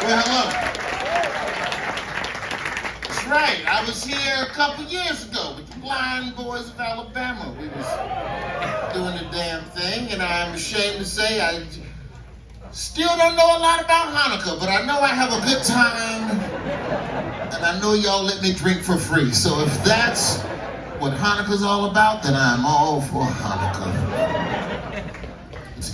Well, hello. That's right. I was here a couple years ago with the Blind Boys of Alabama. We was doing the damn thing, and I'm ashamed to say I still don't know a lot about Hanukkah, but I know I have a good time, and I know y'all let me drink for free. So if that's what Hanukkah's all about, then I'm all for Hanukkah.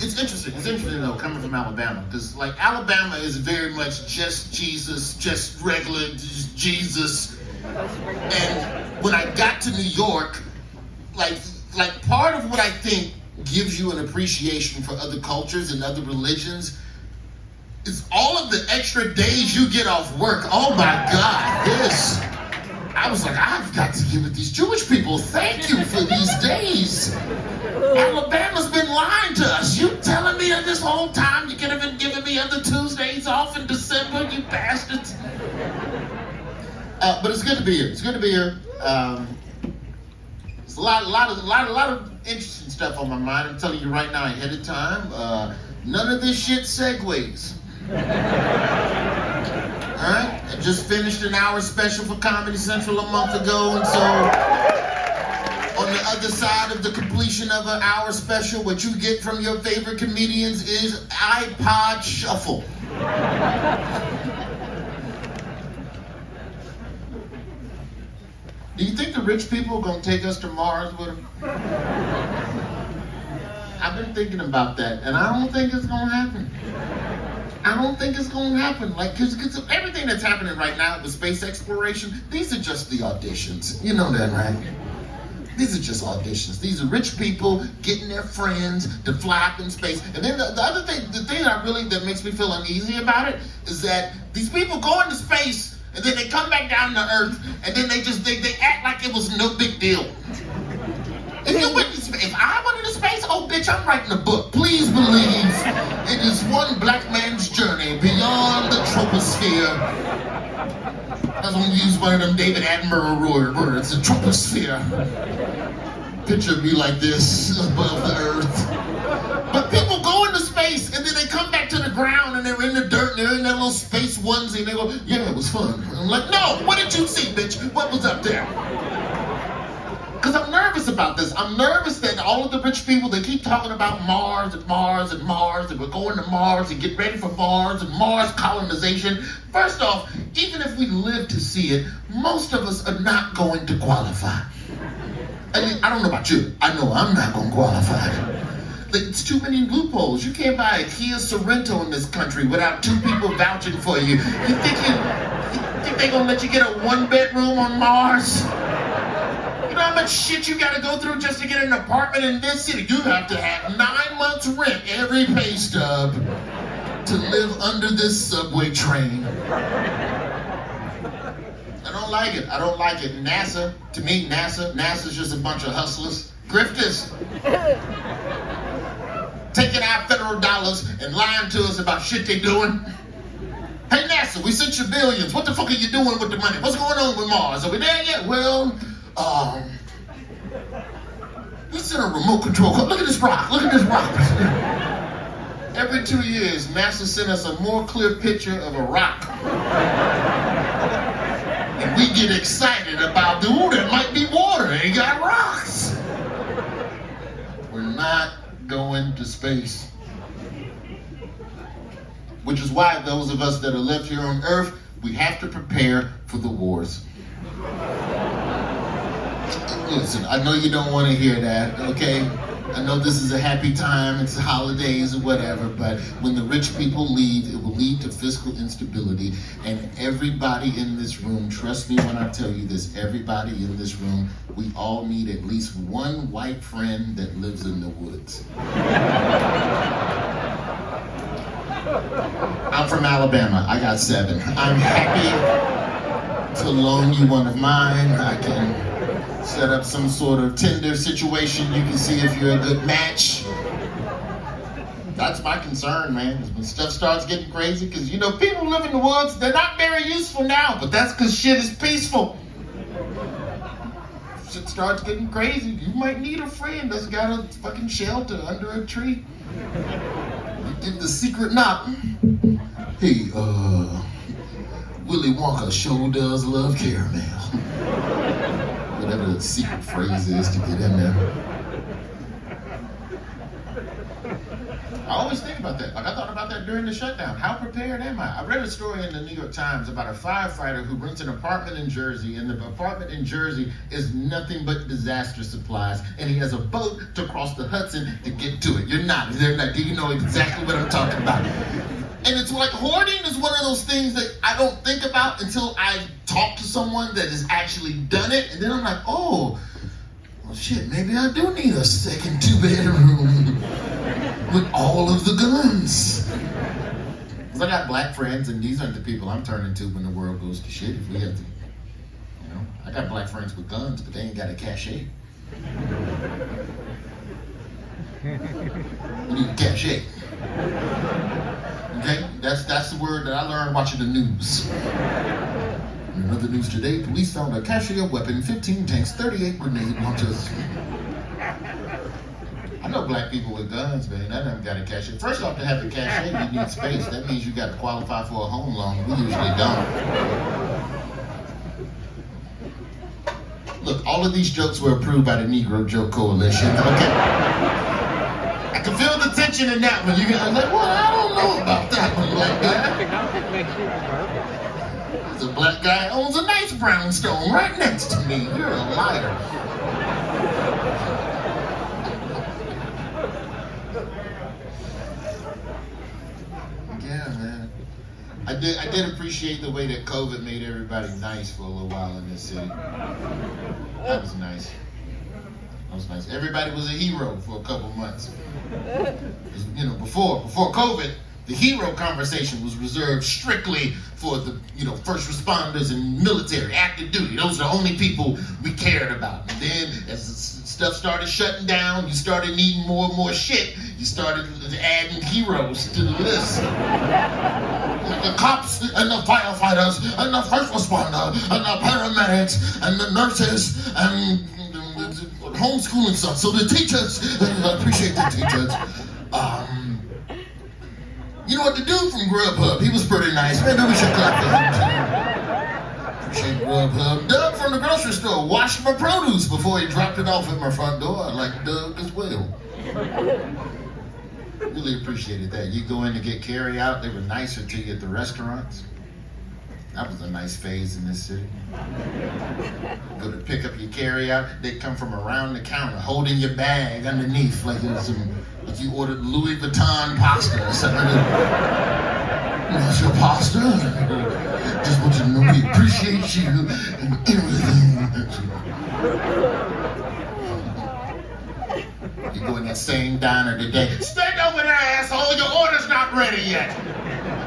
It's interesting. It's interesting though, coming from Alabama, because like Alabama is very much just Jesus, just regular just Jesus. And when I got to New York, like part of what I think gives you an appreciation for other cultures and other religions is all of the extra days you get off work. Oh my God, this. I was like, I've got to give it these Jewish people. Thank you for these days. Alabama's been lying to us. You telling me that this whole time you could have been giving me other Tuesdays off in December, you bastards. But it's good to be here. It's good to be here. There's a lot of interesting stuff on my mind. I'm telling you right now ahead of time. None of this shit segues. Alright? I just finished an hour special for Comedy Central a month ago, and so on the other side of the completion of an hour special, what you get from your favorite comedians is iPod Shuffle. Do you think the rich people are going to take us to Mars with them? I've been thinking about that, and I don't think it's going to happen. I don't think it's going to happen. Like, because everything that's happening right now with space exploration, these are just the auditions. You know that, right? These are just auditions. These are rich people getting their friends to fly up in space. And then the other thing, the thing that makes me feel uneasy about it is that these people go into space and then they come back down to Earth and then they act like it was no big deal. If I went into space, oh bitch, I'm writing a book. Please believe it is one black man's journey beyond the troposphere. I was gonna use one of them David Attenborough words, the troposphere. Picture me like this above the Earth. But people go into space and then they come back to the ground and they're in the dirt and they're in that little space onesie and they go, yeah, it was fun. I'm like, no, what did you see, bitch? What was up there? Because I'm nervous about this. I'm nervous that all of the rich people, they keep talking about Mars and Mars and Mars and we're going to Mars and get ready for Mars and Mars colonization. First off, even if we live to see it, most of us are not going to qualify. I mean, I don't know about you. I know I'm not going to qualify. It's too many loopholes. You can't buy a Kia Sorento in this country without two people vouching for you. You think they're going to let you get a one-bedroom on Mars? You know how much shit you gotta go through just to get an apartment in this city? You have to have 9 months rent every pay stub to live under this subway train. I don't like it. I don't like it. NASA, to me, NASA's just a bunch of hustlers. Grifters. Taking our federal dollars and lying to us about shit they doing. Hey NASA, we sent you billions. What the fuck are you doing with the money? What's going on with Mars? Are we there yet? Well, we sent a remote control. Look at this rock. Look at this rock. Every 2 years, NASA sent us a more clear picture of a rock. And we get excited about, ooh, there might be water. They got rocks. We're not going to space. Which is why those of us that are left here on Earth, we have to prepare for the wars. Listen, I know you don't want to hear that, okay? I know this is a happy time, it's the holidays or whatever, but when the rich people leave, it will lead to fiscal instability. And everybody in this room, trust me when I tell you this, everybody in this room, we all need at least one white friend that lives in the woods. I'm from Alabama, I got 7. I'm happy to loan you one of mine. I can set up some sort of Tinder situation. You can see if you're a good match. That's my concern, man. When stuff starts getting crazy, because you know, people live in the woods, they're not very useful now, but that's because shit is peaceful. Shit starts getting crazy, you might need a friend that's got a fucking shelter under a tree. You give the secret knock. Hey, Willy Wonka sure does love caramel. Whatever the secret phrase is to get in there. I always think about that. Like, I thought about that during the shutdown. How prepared am I? I read a story in the New York Times about a firefighter who rents an apartment in Jersey, and the apartment in Jersey is nothing but disaster supplies, and he has a boat to cross the Hudson to get to it. You're not. They're not. Do you know exactly what I'm talking about? And it's like, hoarding is one of those things that I don't think about until I talk to someone that has actually done it, and then I'm like, oh, well, shit, maybe I do need a second 2-bedroom with all of the guns. Because I got black friends, and these aren't the people I'm turning to when the world goes to shit. If we have to, I got black friends with guns, but they ain't got a cachet. We need a cachet. Okay, that's the word that I learned watching the news. In other news today, police found a cache of weapon, 15 tanks, 38 grenade launchers. I know black people with guns, man. None of them got a cache. First off, to have a cache, you need space. That means you got to qualify for a home loan. We usually don't. Look, all of these jokes were approved by the Negro Joke Coalition, okay? I can feel the tension in that one. You're like, well, I don't know about that one, black guy. There's a black guy who owns a nice brownstone right next to me. You're a liar. Yeah, man. I did appreciate the way that COVID made everybody nice for a little while in this city. That was nice. That was nice. Everybody was a hero for a couple months. Before COVID, the hero conversation was reserved strictly for the, first responders and military, active duty. Those are the only people we cared about. And then as stuff started shutting down, you started needing more and more shit. You started adding heroes to the list. The cops and the firefighters and the first responders and the paramedics and the nurses and homeschooling stuff. So the teachers, I appreciate the teachers. You know what the dude from Grubhub, he was pretty nice. Maybe we should clap for him too. Appreciate Grubhub. Doug from the grocery store washed my produce before he dropped it off at my front door. I like Doug as well. Really appreciated that. You go in to get carry out, they were nicer to you at the restaurants. That was a nice phase in this city. Go to pick up your carry out, they come from around the counter holding your bag underneath like you ordered Louis Vuitton pasta or something. That's your pasta? Just want you to know we appreciate you and everything. You go in that same diner today. Stand over there, asshole, your order's not ready yet.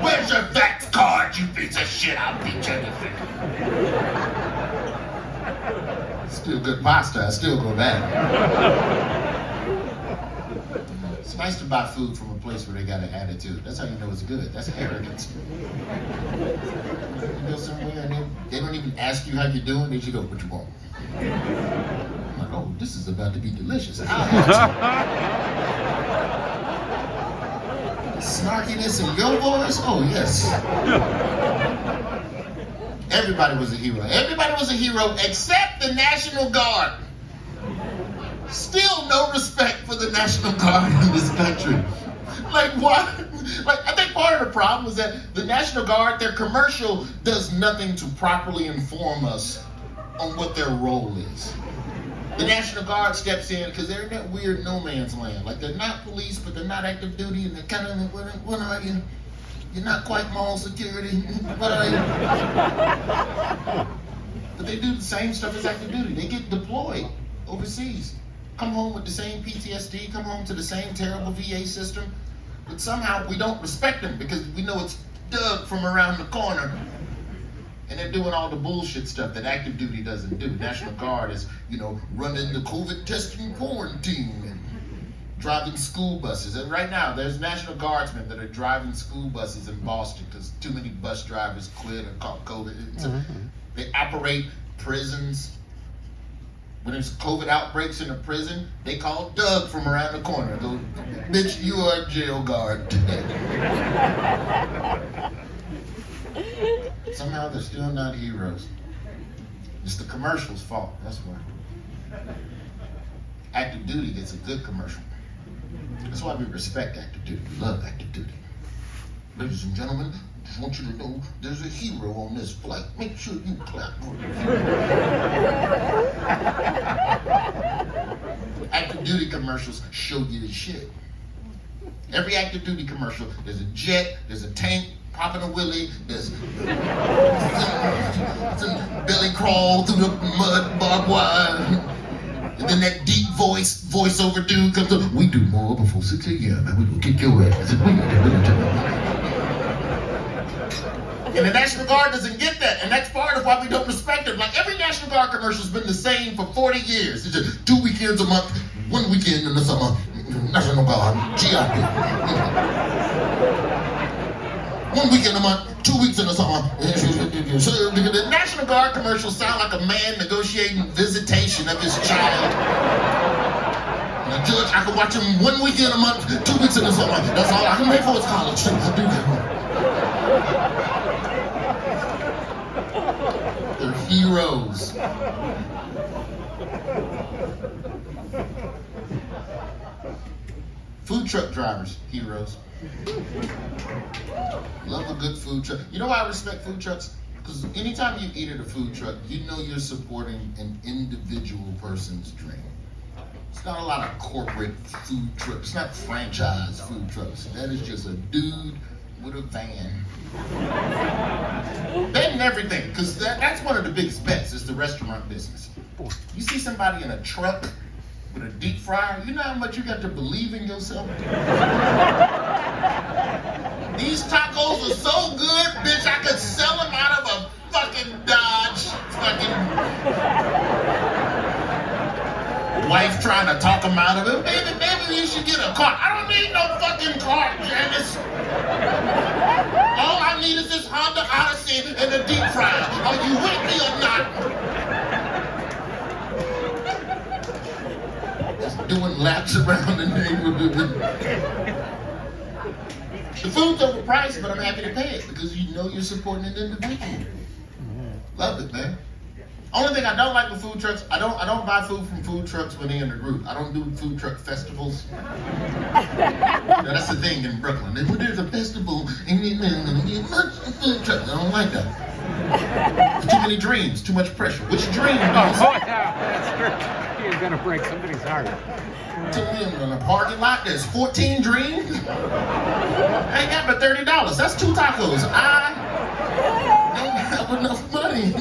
Where's your VAT card, you piece of shit? I'll beat you anything. Still good pasta, I still go back. It's nice to buy food from a place where they got an attitude. That's how you know it's good. That's arrogance. You go somewhere and they don't even ask you how you're doing, they just go, what you want? I'm like, oh, this is about to be delicious. Snarkiness in your voice? Oh, yes. Everybody was a hero. Everybody was a hero except the National Guard. Still no respect for the National Guard in this country. Like, what? Like, I think part of the problem is that the National Guard, their commercial does nothing to properly inform us on what their role is. The National Guard steps in because they're in that weird no man's land. Like, they're not police, but they're not active duty, and they're kind of, what are you? You're not quite mall security. What are you? But they do the same stuff as active duty. They get deployed overseas. Come home with the same PTSD, come home to the same terrible VA system, but somehow we don't respect them because we know it's Doug from around the corner. And they're doing all the bullshit stuff that active duty doesn't do. National Guard is, running the COVID testing quarantine and driving school buses. And right now, there's National Guardsmen that are driving school buses in Boston because too many bus drivers quit or caught COVID. They operate prisons. When there's COVID outbreaks in a prison, they call Doug from around the corner. Go, bitch, you are a jail guard today. somehow they're still not heroes. It's the commercial's fault, that's why. Active Duty gets a good commercial. That's why we respect Active Duty. We love Active Duty. Ladies and gentlemen, just want you to know there's a hero on this flight. Make sure you clap for him. Active Duty commercials show you the shit. Every Active Duty commercial, there's a jet, there's a tank, popping a willy, there's Billy crawl through the mud, barbed wire. And then that deep voiceover dude comes up, we do more before 6 a.m. and we will kick your ass. And the National Guard doesn't get that, and that's part of why we don't respect it. Like every National Guard commercial's been the same for 40 years. It's just 2 weekends a month, 1 weekend in the summer. National Guard, GIP. 1 weekend a month, 2 weeks in the summer. The National Guard commercials sound like a man negotiating visitation of his child. And a judge, I can watch him 1 weekend a month, 2 weeks in the summer. That's all I can pay for his college. I do that. They're heroes. Food truck drivers, heroes. Love a good food truck. You know why I respect food trucks? Because anytime you eat at a food truck, you know you're supporting an individual person's dream. It's not a lot of corporate food trucks. It's not franchise food trucks. That is just a dude with a van. Betting everything, because that's one of the biggest bets is the restaurant business. You see somebody in a truck with a deep fryer, you know how much you got to believe in yourself? These tacos are so good, bitch, I could sell them out of a fucking Dodge. Wife trying to talk him out of it. Maybe you should get a car. I don't need no fucking car, Janice. All I need is this Honda Odyssey and a deep fryer. Are you with me or not? Just doing laps around the neighborhood. The food's overpriced, but I'm happy to pay it because you know you're supporting an individual. Love it, man. Only thing I don't like with food trucks, I don't buy food from food trucks when they're in a group. I don't do food truck festivals. That's the thing in Brooklyn. If there's a festival, and you food trucks. I don't like that. Too many dreams, too much pressure. Which dream? That's true. You're gonna break somebody's heart. In a parking lot, there's 14 dreams. I ain't got but $30. That's 2 tacos. I don't have enough money.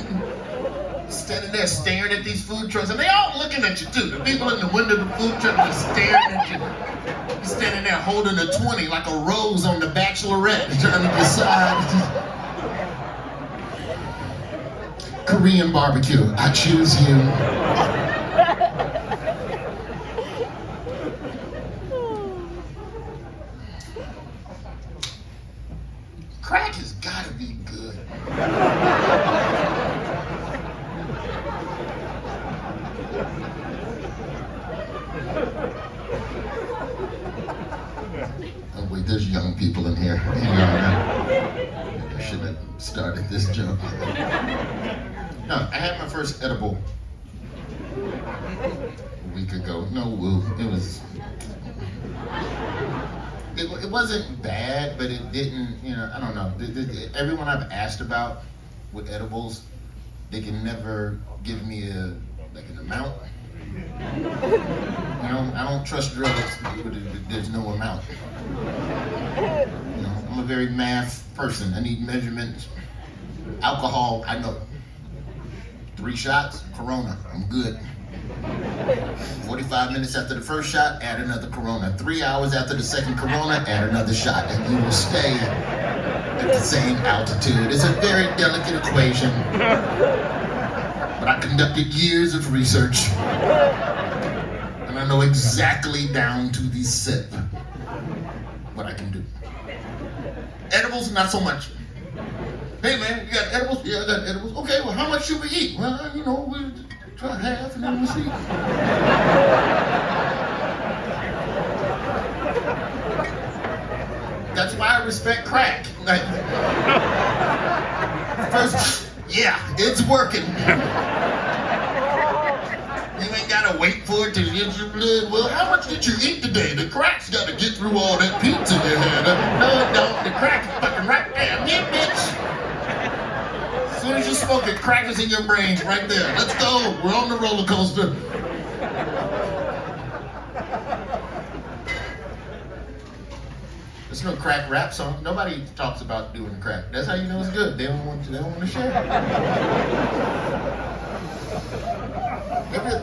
Standing there staring at these food trucks, and they all looking at you too. The people in the window of the food truck are staring at you. You're standing there holding a 20 like a rose on The Bachelorette, trying to decide. Korean barbecue, I choose you. Crack has got to be good. Oh wait, there's young people in here. I should have started this joke. No, I had my first edible a week ago. It wasn't bad, but it didn't, I don't know. Everyone I've asked about with edibles, they can never give me an amount. I don't trust drugs, but there's no amount. I'm a very math person. I need measurements. Alcohol, I know. 3 shots, Corona, I'm good. 45 minutes after the first shot, add another Corona. 3 hours after the second Corona, add another shot. And you will stay at the same altitude. It's a very delicate equation. But I conducted years of research. And I know exactly down to the sip what I can do. Edibles, not so much. Hey man, you got edibles? Yeah, I got edibles. Okay, well how much should we eat? Well, we try half and then we'll see. That's why I respect crack. First, yeah, it's working. You ain't gotta wait for it to get your blood. Well, how much did you eat today? The crack's gotta get through all that pizza you had. No, it don't. The crack's fucking right there. Yeah, bitch. As soon as you smoke it, crack is in your brains right there. Let's go. We're on the roller coaster. There's no crack rap song. Nobody talks about doing crack. That's how you know it's good. They don't want to share.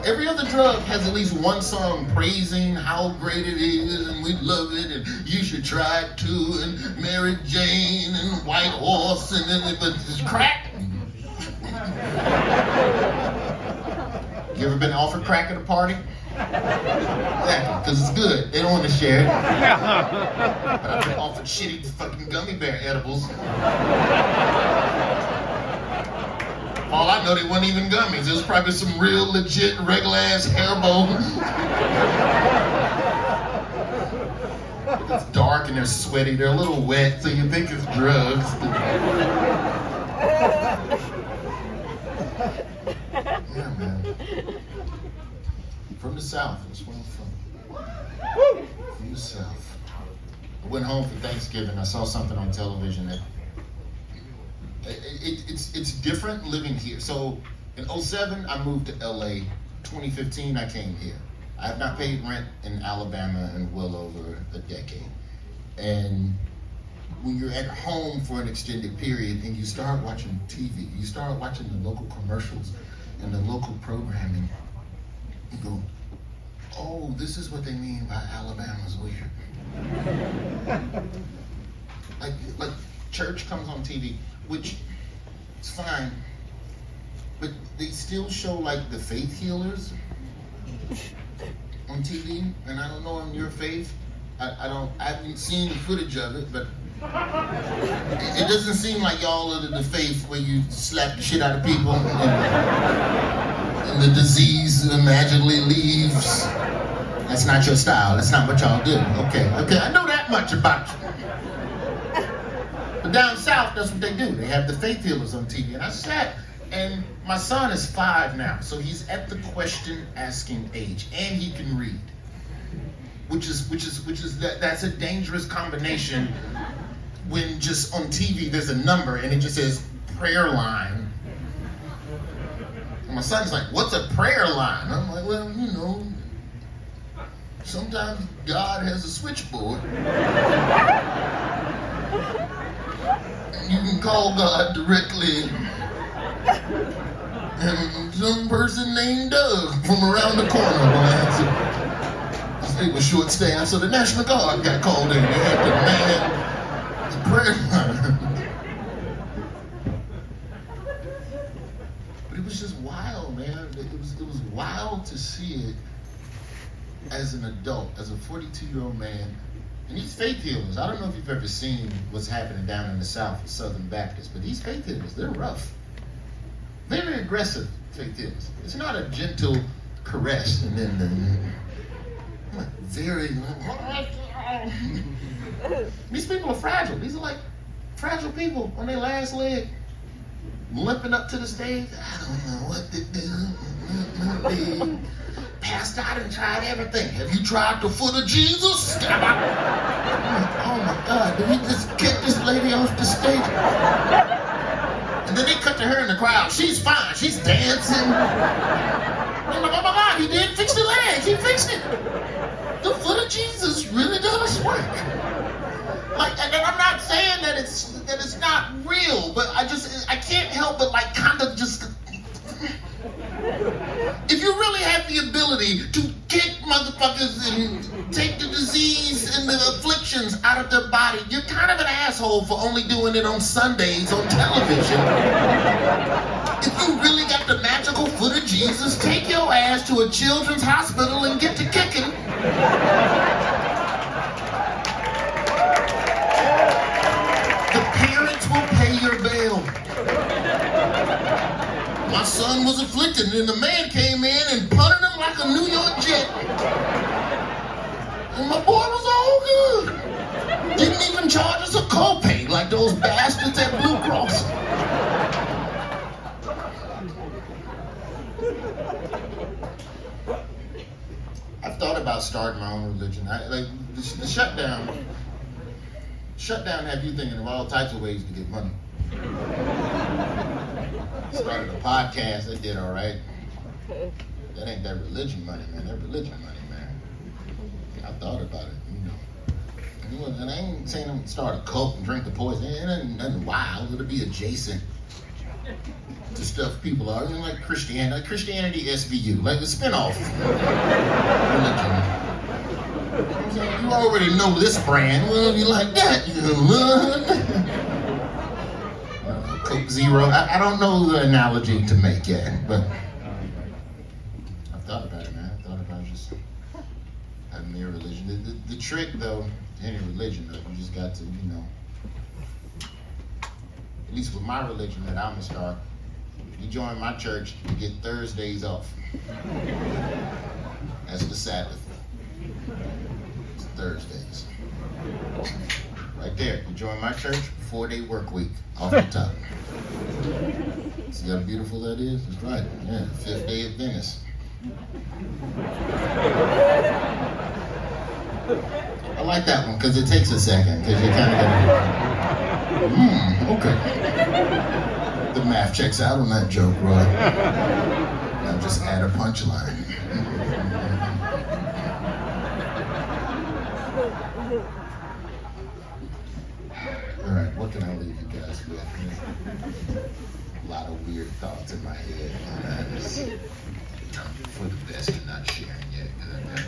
Every other drug has at least one song praising how great it is and we love it and you should try it too and Mary Jane and White Horse and then but it's crack. You ever been offered crack at a party? Exactly, because it's good. They don't want to share it. But I've been offered shitty fucking gummy bear edibles. All I know, they weren't even gummies. It was probably some real legit, regular-ass hair bones. It's dark and they're sweaty. They're a little wet, so you think it's drugs. Yeah, man. From the South. That's where I'm from. From the South. I went home for Thanksgiving. I saw something on television that it's different living here. So in 2007, I moved to LA. 2015, I came here. I have not paid rent in Alabama in well over a decade. And when you're at home for an extended period and you start watching TV, you start watching the local commercials and the local programming, you go, oh, this is what they mean by Alabama's weird. Like church comes on TV, which is fine, but they still show like the faith healers on TV, and I don't know on your faith. I haven't seen the footage of it, but it doesn't seem like y'all are the faith where you slap the shit out of people and the disease magically leaves. That's not your style. That's not what y'all do. Okay, I know that much about you. But down south, that's what they do. They have the faith healers on TV. And I sat, and my son is 5 now, so he's at the question asking age, and he can read. That's a dangerous combination when just on TV there's a number and it just says prayer line. And my son's like, what's a prayer line? I'm like, well, you know, sometimes God has a switchboard. And you can call God directly. And some person named Doug from around the corner will answer. It was short staffed, so the National Guard got called in. They had to man the prayer line. But it was just wild, man. It was wild to see it as an adult, as a 42-year-old man. And these faith healers, I don't know if you've ever seen what's happening down in the South with Southern Baptists, but these faith healers, they're rough. Very aggressive faith healers. It's not a gentle caress and then very. These people are fragile. These are like fragile people on their last leg, limping up to the stage. I don't know what to do. Pastor, I done tried everything. Have you tried the foot of Jesus? Oh my God, did he just kick this lady off the stage? And then they cut to her in the crowd. She's fine. She's dancing. I'm like, oh my God, he did fix the leg. He fixed it. The foot of Jesus really does work. Like, and I'm not saying that it's not real, but I can't help but like kind of just. If you really have the ability to kick motherfuckers and take the disease and the afflictions out of their body, you're kind of an asshole for only doing it on Sundays on television. If you really got the magical foot of Jesus, take your ass to a children's hospital and get to kicking. The parents will pay your bail. My son was afflicted, and the man came in and punted him like a New York Jet. And my boy was all good. Didn't even charge us a copay like those bastards at Blue Cross. about starting my own religion. The shutdown had you thinking of all types of ways to get money. Started a podcast, that did all right. That ain't that religion money, man. That religion money, man. I thought about it, And I ain't saying I'm start a cult and drink the poison. It ain't nothing wild. It'll be adjacent to stuff people are. Like Christianity. Like Christianity SVU. Like the spinoff religion. You already know this brand. Well, you like that, Coke Zero. I don't know the analogy to make yet, but I've thought about it, man. I thought about just having your religion. The trick, though, to any religion, though, you just got to, at least with my religion that I'm gonna start, if you join my church, you get Thursdays off. That's the Sabbath. It's Thursdays. Right there. You join my church, 4-day work week, off the top. See how beautiful that is? That's right. Yeah, 5th day Adventist. I like that one because it takes a second, because you kind of got okay. The math checks out on that joke, right? Now just add a punchline. All right, what can I leave you guys with? A lot of weird thoughts in my head. For the best, I'm not sharing yet because I gotta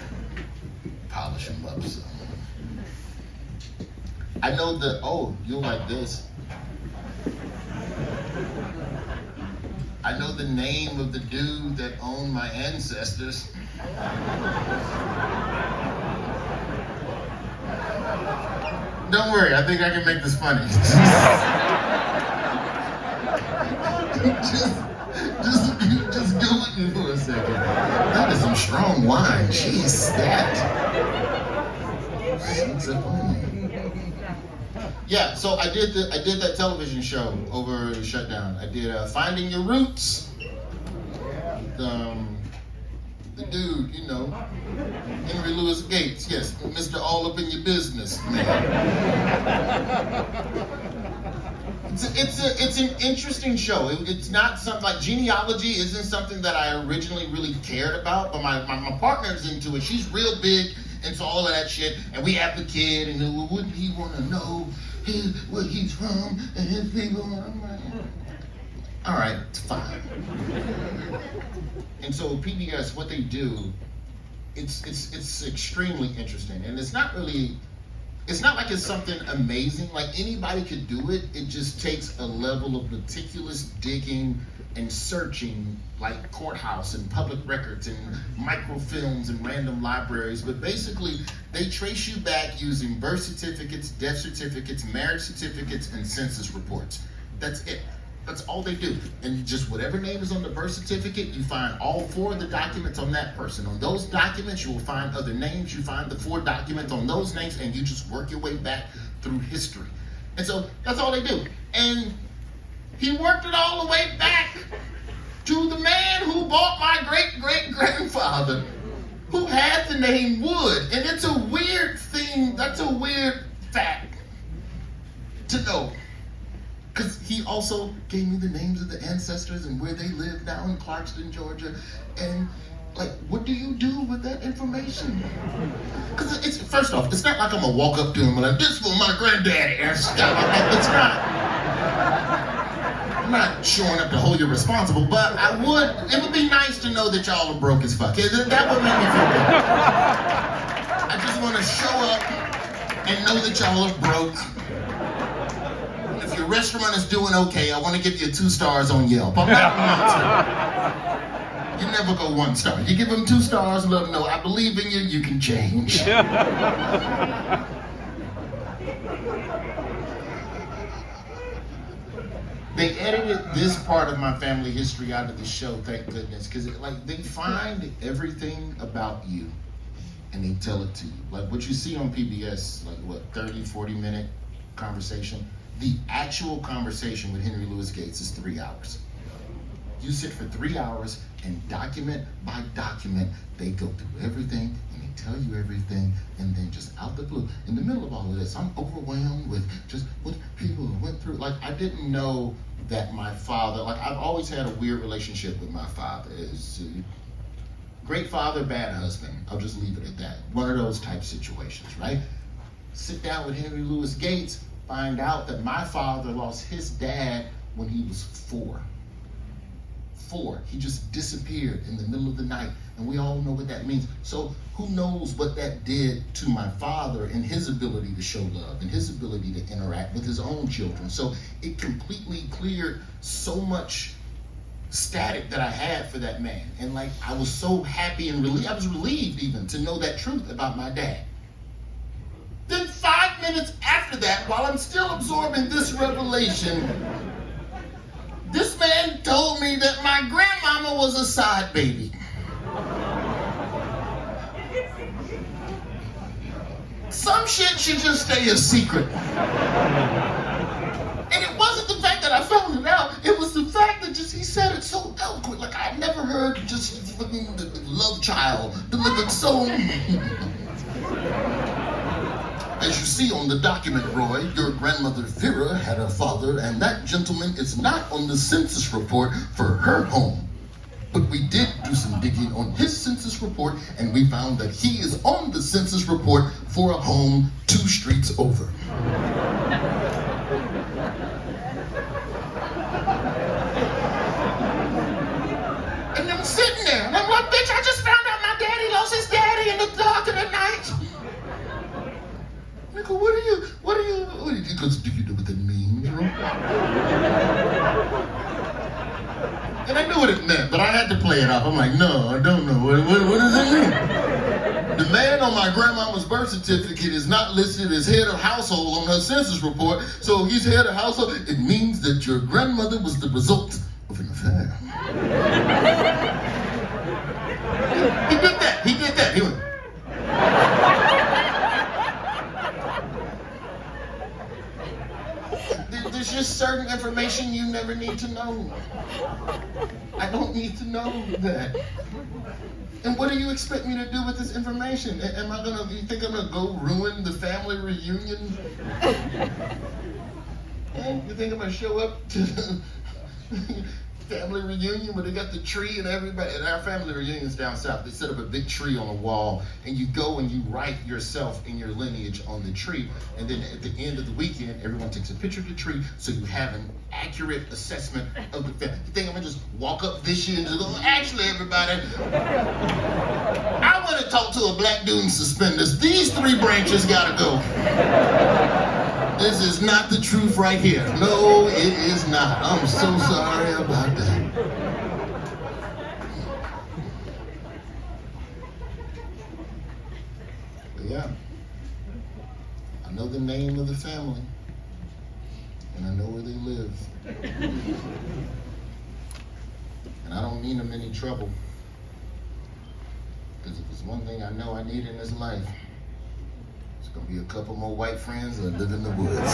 polish them up some. I know that, you'll like this. I know the name of the dude that owned my ancestors. Don't worry, I think I can make this funny. just go with me for a second. That is some strong wine. Jeez, that. Yeah, so I did that television show over the shutdown. I did Finding Your Roots. The dude, Henry Louis Gates, yes, Mr. All Up in Your Business, man. It's an interesting show. It's not something like genealogy isn't something that I originally really cared about, but my partner's into it. She's real big into all of that shit, and we have the kid, and wouldn't he want to know where he's from and his people? I'm like, all right, it's fine. And so PBS, what they do, it's extremely interesting, and it's not like it's something amazing. Like anybody could do it. It just takes a level of meticulous digging and searching, like courthouse and public records and microfilms and random libraries. But basically, they trace you back using birth certificates, death certificates, marriage certificates, and census reports. That's it. That's all they do. And just whatever name is on the birth certificate, you find all 4 of the documents on that person. On those documents, you will find other names. You find the 4 documents on those names, and you just work your way back through history. And so that's all they do. And he worked it all the way back to the man who bought my great-great-grandfather, who had the name Wood. And it's a weird thing. That's a weird fact to know. Because he also gave me the names of the ancestors and where they live now in Clarkston, Georgia. And, what do you do with that information? Because first off, it's not like I'm going to walk up to him and this was my granddaddy. It's not. I'm not showing up to hold you responsible, but it would be nice to know that y'all are broke as fuck. That would make me feel good. I just want to show up and know that y'all are broke. If your restaurant is doing okay, I want to give you 2 stars on Yelp. I'm not You never go 1 star. You give them 2 stars and let them know, I believe in you, you can change. They edited this part of my family history out of the show, thank goodness, because they find everything about you and they tell it to you. Like what you see on PBS, 30, 40-minute conversation. The actual conversation with Henry Louis Gates is 3 hours. You sit for 3 hours and document by document, they go through everything and they tell you everything, and then just out the blue, in the middle of all of this, I'm overwhelmed with just what people went through. Like, I didn't know that my father, like, I've always had a weird relationship with my father. It's great father, bad husband. I'll just leave it at that. One of those type situations, right? Sit down with Henry Louis Gates, find out that my father lost his dad when he was 4. He just disappeared in the middle of the night, and we all know what that means. So who knows what that did to my father and his ability to show love and his ability to interact with his own children. So it completely cleared so much static that I had for that man. And like, I was so happy and relieved. I was relieved even to know that truth about my dad. Then 5 minutes after that, while I'm still absorbing this revelation, this man told me that my grandmama was a side baby. Some shit should just stay a secret. And it wasn't the fact that I found it out, it was the fact that just he said it so eloquent. Like, I never heard just fucking the love child delivered so. As you see on the document, Roy, your grandmother Vera had a father, and that gentleman is not on the census report for her home. But we did do some digging on his census report, and we found that he is on the census report for a home 2 streets over. And I'm sitting there, and I'm like, bitch, I just found out my daddy lost his daddy in the dark of the night. Nigga, what do you, because do you know what that means, bro? And I knew what it meant, but I had to play it off. I'm like, no, I don't know. What does it mean? The man on my grandmama's birth certificate is not listed as head of household on her census report, so he's head of household. It means that your grandmother was the result of an affair. He did that. He went. There's just certain information you never need to know. I don't need to know that. And what do you expect me to do with this information? You think I'm gonna go ruin the family reunion? You think I'm gonna show up to the family reunion where they got the tree and everybody, and our family reunions down south, they set up a big tree on a wall, and you go and you write yourself and your lineage on the tree, and then at the end of the weekend, everyone takes a picture of the tree so you have an accurate assessment of the family. You think I'm gonna just walk up this year and just go, actually everybody, I wanna talk to a black dude in suspenders. These 3 branches gotta go. This is not the truth right here. No, it is not. I'm so sorry about that. But yeah, I know the name of the family, and I know where they live. And I don't mean them any trouble, because if there's one thing I know I need in this life, gonna be a couple more white friends that live in the woods.